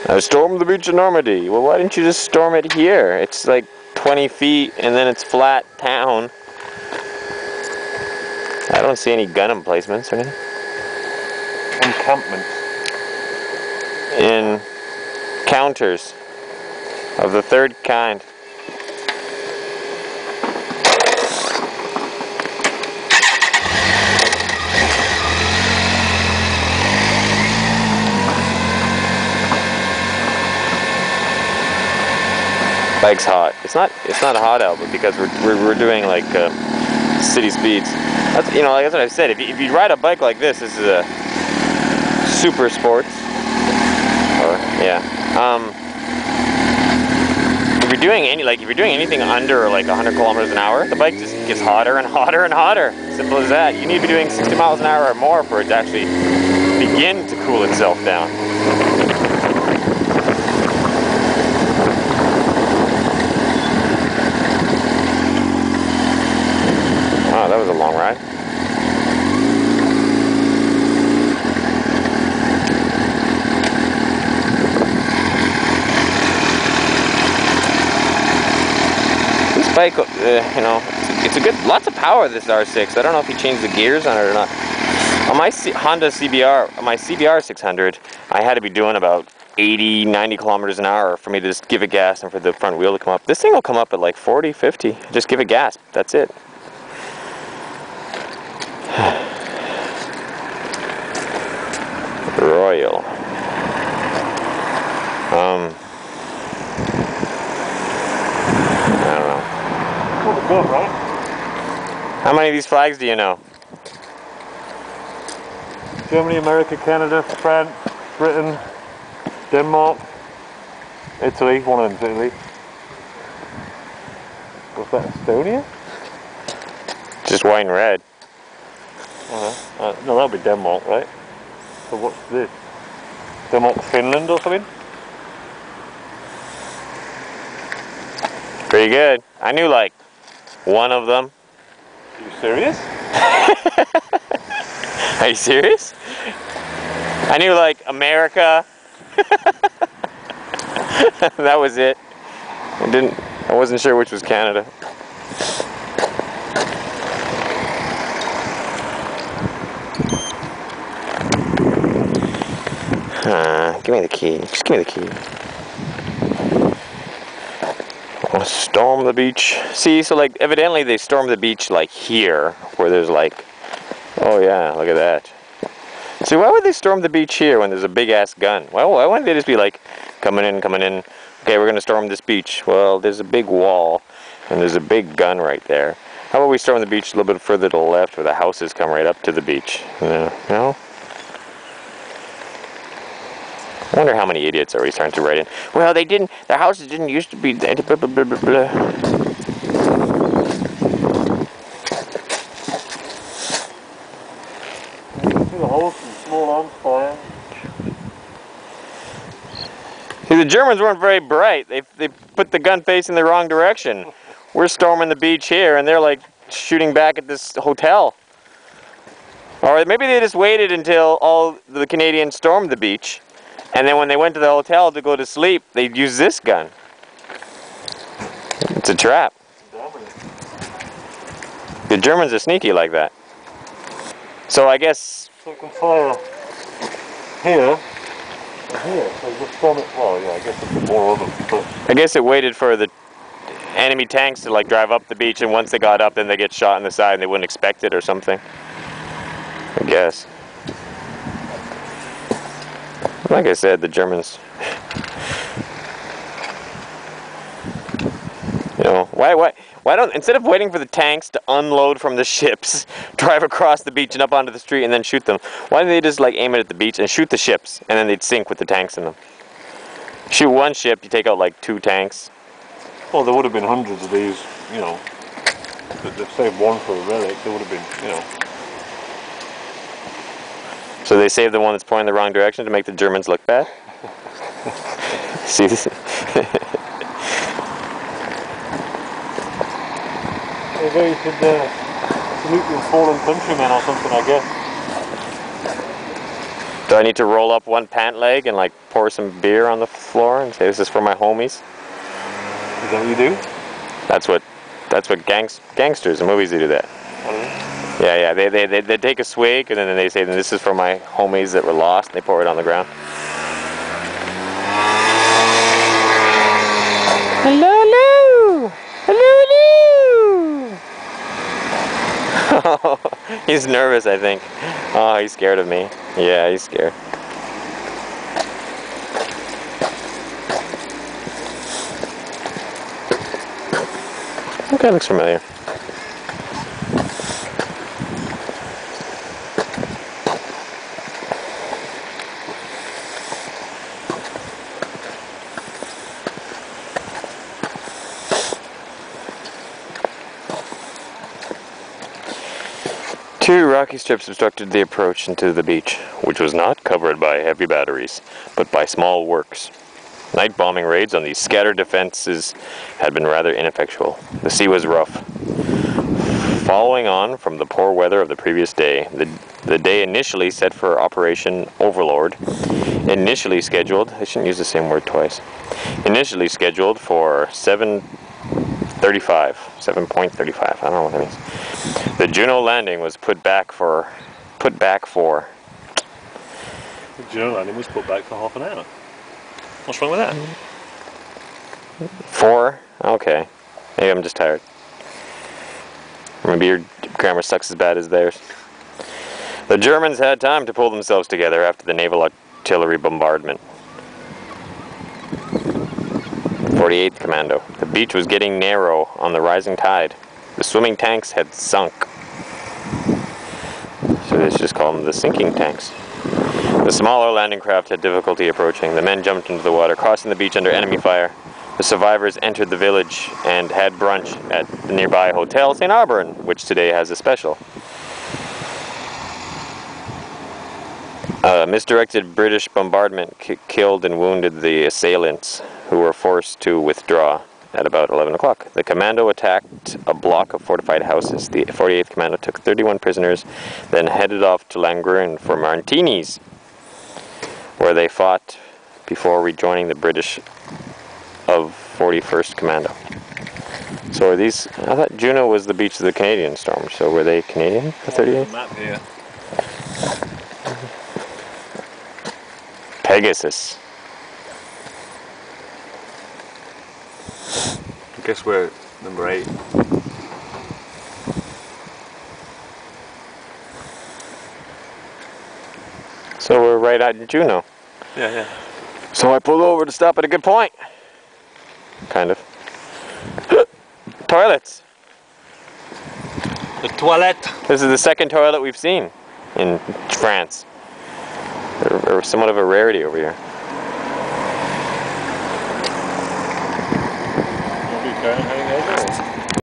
I stormed the beach in Normandy. Well, why didn't you just storm it here? It's like 20 feet and then it's flat town. I don't see any gun emplacements or anything. Encampments. Encounters of the third kind. Bike's hot. It's not hot out, but because we're doing like city speeds. That's, you know, like that's what I said. If you ride a bike like this is a super sports. Or yeah. If you're doing anything under like 100 kilometers an hour, the bike just gets hotter and hotter and hotter. Simple as that. You need to be doing 60 miles an hour or more for it to actually begin to cool itself down. Wow, that was a long ride. This bike, you know, it's a good, lots of power, this R6. I don't know if he changed the gears on it or not. On my Honda CBR, on my CBR 600, I had to be doing about 80, 90 kilometers an hour for me to just give it gas and for the front wheel to come up. This thing will come up at like 40, 50. Just give it gas. That's it. Royal. I don't know. Oh, good, right? How many of these flags do you know? Germany, America, Canada, France, Britain, Denmark, Italy. One of them's Italy. Was that Estonia? Just white and red. No, that'll be Denmark, right? So what's this? Denmark, Finland or something? Pretty good. I knew like one of them. Are you serious? Are you serious? I knew like America. That was it. I wasn't sure which was Canada. Give me the key. Just give me the key. I'll storm the beach. See, so like evidently they stormed the beach like here, where there's like, oh yeah, look at that. See, why would they storm the beach here when there's a big ass gun? Well, why wouldn't they just be like, coming in, okay, we're gonna storm this beach. Well, there's a big wall, and there's a big gun right there. How about we storm the beach a little bit further to the left where the houses come right up to the beach? No? I wonder how many idiots are we starting to write in. Well, their houses didn't used to be, blah, blah, blah, blah, blah. The holes and small arms fire. See, the Germans weren't very bright. They put the gun facing the wrong direction. We're storming the beach here, and they're like shooting back at this hotel. Or maybe they just waited until all the Canadians stormed the beach. And then when they went to the hotel to go to sleep, they'd use this gun. It's a trap. The Germans are sneaky like that. So I guess... So it can fire here and here. So just storm it. Well, yeah, I guess there's more of them. But I guess it waited for the enemy tanks to like drive up the beach, and once they got up, then they get shot in the side and they wouldn't expect it or something. I guess. Like I said, the Germans, you know, why don't, instead of waiting for the tanks to unload from the ships, drive across the beach and up onto the street and then shoot them, why don't they just like aim it at the beach and shoot the ships, and then they'd sink with the tanks in them? Shoot one ship, you take out like 2 tanks. well, there would have been hundreds of these, you know, they've saved one for a relic, there would have been, you know. So they saved the one that's pointing the wrong direction to make the Germans look bad? See this? Maybe you could salute your fallen countrymen or something, I guess. Do I need to roll up one pant leg and like pour some beer on the floor and say this is for my homies? Is that what you do? That's what gangsters in movies, they do that. Yeah, they take a swig and then they say this is for my homies that were lost, and they pour it on the ground. Hello, hello, hello, hello. He's nervous, I think. Oh, he's scared of me. Yeah, he's scared. Okay, looks familiar. Two rocky strips obstructed the approach into the beach, which was not covered by heavy batteries, but by small works. Night bombing raids on these scattered defenses had been rather ineffectual. The sea was rough. Following on from the poor weather of the previous day, the day initially set for Operation Overlord, initially scheduled, I shouldn't use the same word twice, initially scheduled for 7.35, I don't know what that means. The Juno landing was put back for. The Juno landing was put back for half an hour. What's wrong with that? 4? Okay. Maybe I'm just tired. Maybe your grammar sucks as bad as theirs. The Germans had time to pull themselves together after the naval artillery bombardment. 48th Commando. The beach was getting narrow on the rising tide. The swimming tanks had sunk. So they should just call them the sinking tanks. The smaller landing craft had difficulty approaching. The men jumped into the water, crossing the beach under enemy fire. The survivors entered the village and had brunch at the nearby Hotel St. Auburn, which today has a special. Misdirected British bombardment killed and wounded the assailants, who were forced to withdraw at about 11 o'clock. The commando attacked a block of fortified houses. The 48th Commando took 31 prisoners, then headed off to Langrune for Martinis, where they fought before rejoining the British of 41st Commando. So are these, I thought Juno was the beach of the Canadian storm, so were they Canadian, the 38th? Map here. Pegasus. I guess we're number 8. So we're right at Juno. Yeah. So I pulled over to stop at a good point. Kind of. Toilets. The toilet. This is the second toilet we've seen in France. They're somewhat of a rarity over here.